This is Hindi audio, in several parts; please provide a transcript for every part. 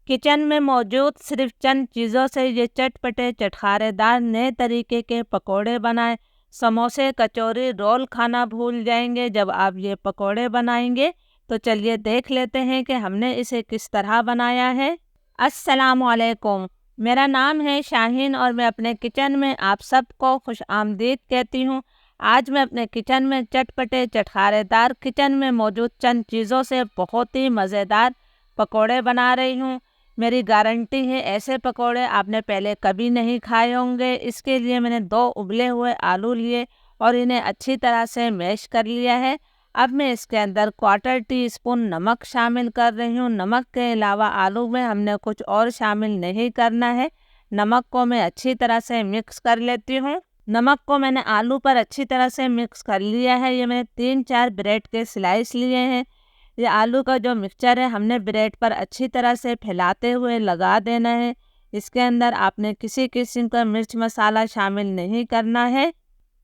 किचन में मौजूद सिर्फ चंद चीज़ों से ये चटपटे चटखारेदार नए तरीके के पकोड़े बनाएं। समोसे, कचौरी, रोल खाना भूल जाएंगे जब आप ये पकोड़े बनाएंगे। तो चलिए देख लेते हैं कि हमने इसे किस तरह बनाया है। अस्सलाम वालेकुम। मेरा नाम है शाहीन और मैं अपने किचन में आप सबको खुश आमदीद कहती हूँ। आज मैं अपने किचन में चटपटे चटखारेदार किचन में मौजूद चंद चीज़ों से बहुत ही मज़ेदार पकोड़े बना रही हूँ। मेरी गारंटी है ऐसे पकोड़े आपने पहले कभी नहीं खाए होंगे। इसके लिए मैंने 2 उबले हुए आलू लिए और इन्हें अच्छी तरह से मैश कर लिया है। अब मैं इसके अंदर 1/4 टीस्पून नमक शामिल कर रही हूँ। नमक के अलावा आलू में हमने कुछ और शामिल नहीं करना है। नमक को मैं अच्छी तरह से मिक्स कर लेती हूँ। नमक को मैंने आलू पर अच्छी तरह से मिक्स कर लिया है। ये मैंने 3-4 ब्रेड के स्लाइस लिए हैं। ये आलू का जो मिक्सचर है हमने ब्रेड पर अच्छी तरह से फैलाते हुए लगा देना है। इसके अंदर आपने किसी किस्म का मिर्च मसाला शामिल नहीं करना है।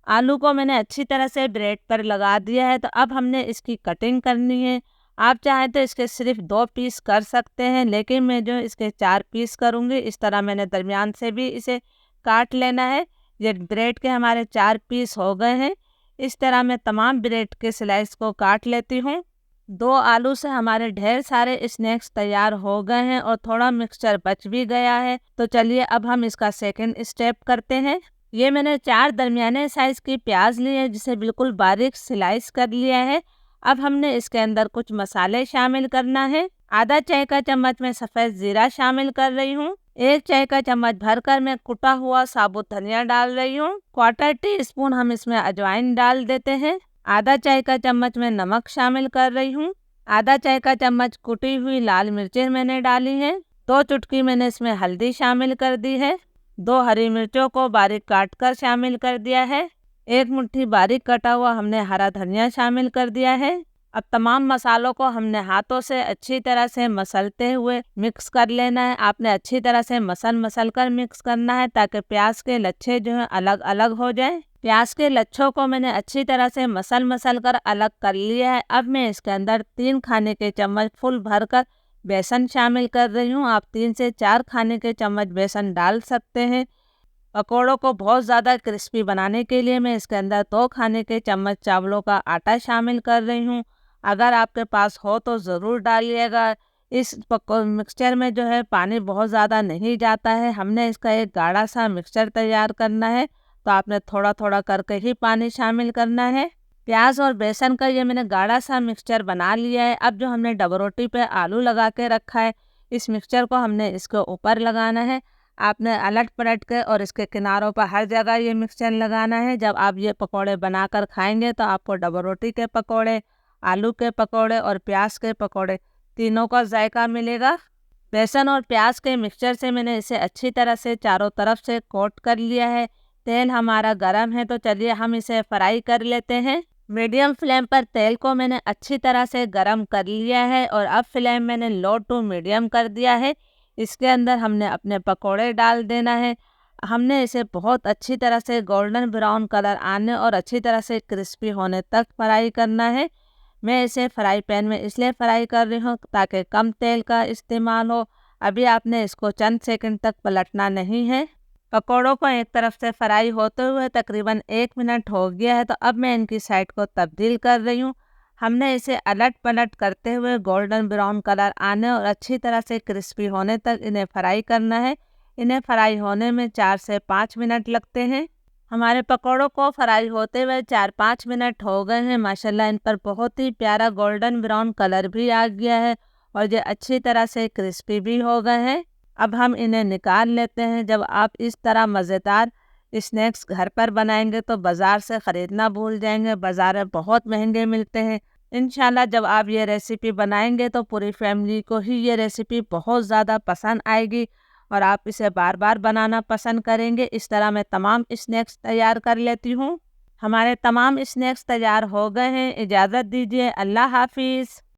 आलू को मैंने अच्छी तरह से ब्रेड पर लगा दिया है। तो अब हमने इसकी कटिंग करनी है। आप चाहें तो इसके सिर्फ 2 पीस कर सकते हैं, लेकिन मैं जो इसके 4 पीस करूँगी। इस तरह मैंने दरमियान से भी इसे काट लेना है। ये ब्रेड के हमारे 4 पीस हो गए हैं। इस तरह मैं तमाम ब्रेड के स्लाइस को काट लेती हूँ। 2 आलू से हमारे ढेर सारे स्नैक्स तैयार हो गए हैं और थोड़ा मिक्सचर बच भी गया है। तो चलिए अब हम इसका सेकंड स्टेप करते हैं। ये मैंने 4 दरमियाने साइज की प्याज ली है जिसे बिल्कुल बारीक स्लाइस कर लिया है। अब हमने इसके अंदर कुछ मसाले शामिल करना है। आधा चाय का चम्मच में सफ़ेद ज़ीरा शामिल कर रही हूँ। 1 चाय का चम्मच भरकर मैं कुटा हुआ साबुत धनिया डाल रही हूँ। 1/4 टीस्पून हम इसमें अजवाइन डाल देते हैं। आधा चाय का चम्मच में नमक शामिल कर रही हूँ। आधा चाय का चम्मच कुटी हुई लाल मिर्चें मैंने डाली हैं। 2 चुटकी मैंने इसमें हल्दी शामिल कर दी है। 2 हरी मिर्चों को बारीक काट कर शामिल कर दिया है। 1 मुट्ठी बारीक कटा हुआ हमने हरा धनिया शामिल कर दिया है। अब तमाम मसालों को हमने हाथों से अच्छी तरह से मसलते हुए मिक्स कर लेना है। आपने अच्छी तरह से मसल कर मिक्स करना है ताकि प्याज के लच्छे जो हैं अलग अलग हो जाएं। प्याज के लच्छों को मैंने अच्छी तरह से मसल कर अलग कर लिया है। अब मैं इसके अंदर 3 खाने के चम्मच फुल भरकर बेसन शामिल कर रही हूँ। आप 3 से 4 खाने के चम्मच बेसन डाल सकते हैं। पकौड़ों को बहुत ज़्यादा क्रिस्पी बनाने के लिए मैं इसके अंदर 2 खाने के चम्मच चावलों का आटा शामिल कर रही हूँ। अगर आपके पास हो तो ज़रूर डालिएगा। इस मिक्सचर में जो है पानी बहुत ज़्यादा नहीं जाता है। हमने इसका एक गाढ़ा सा मिक्सचर तैयार करना है, तो आपने थोड़ा थोड़ा करके ही पानी शामिल करना है। प्याज और बेसन का ये मैंने गाढ़ा सा मिक्सचर बना लिया है। अब जो हमने डबल रोटी पे आलू लगा के रखा है, इस मिक्सचर को हमने इसके ऊपर लगाना है। आपने अलट पलट के और इसके किनारों पर हर जगह ये मिक्सचर लगाना है। जब आप ये पकोड़े बनाकर खाएंगे तो आपको डबल रोटी के पकोड़े, आलू के पकोड़े और प्याज के पकोड़े तीनों का जायका मिलेगा। बेसन और प्याज के मिक्सचर से मैंने इसे अच्छी तरह से चारों तरफ से कोट कर लिया है। तेल हमारा गरम है, तो चलिए हम इसे फ्राई कर लेते हैं। मीडियम फ्लेम पर तेल को मैंने अच्छी तरह से गरम कर लिया है और अब फ्लेम मैंने लो टू मीडियम कर दिया है। इसके अंदर हमने अपने पकोड़े डाल देना है। हमने इसे बहुत अच्छी तरह से गोल्डन ब्राउन कलर आने और अच्छी तरह से क्रिस्पी होने तक फ्राई करना है। मैं इसे फ्राई पैन में इसलिए फ्राई कर रही हूँ ताकि कम तेल का इस्तेमाल हो। अभी आपने इसको चंद सेकंड तक पलटना नहीं है। पकोड़ों को एक तरफ से फ्राई होते हुए तकरीबन 1 मिनट हो गया है, तो अब मैं इनकी साइड को तब्दील कर रही हूँ। हमने इसे अलट पलट करते हुए गोल्डन ब्राउन कलर आने और अच्छी तरह से क्रिस्पी होने तक इन्हें फ्राई करना है। इन्हें फ्राई होने में 4 से 5 मिनट लगते हैं। हमारे पकोड़ों को फ्राई होते हुए 4-5 मिनट हो गए हैं। माशाल्लाह इन पर बहुत ही प्यारा गोल्डन ब्राउन कलर भी आ गया है और ये अच्छी तरह से क्रिस्पी भी हो गए हैं। अब हम इन्हें निकाल लेते हैं। जब आप इस तरह मज़ेदार स्नैक्स घर पर बनाएंगे तो बाज़ार से ख़रीदना भूल जाएंगे। बाज़ार में बहुत महंगे मिलते हैं। इंशाल्लाह जब आप ये रेसिपी बनाएंगे तो पूरी फैमिली को ही ये रेसिपी बहुत ज़्यादा पसंद आएगी और आप इसे बार बार बनाना पसंद करेंगे। इस तरह मैं तमाम स्नैक्स तैयार कर लेती हूँ। हमारे तमाम स्नैक्स तैयार हो गए हैं। इजाज़त दीजिए। अल्लाह हाफिज़।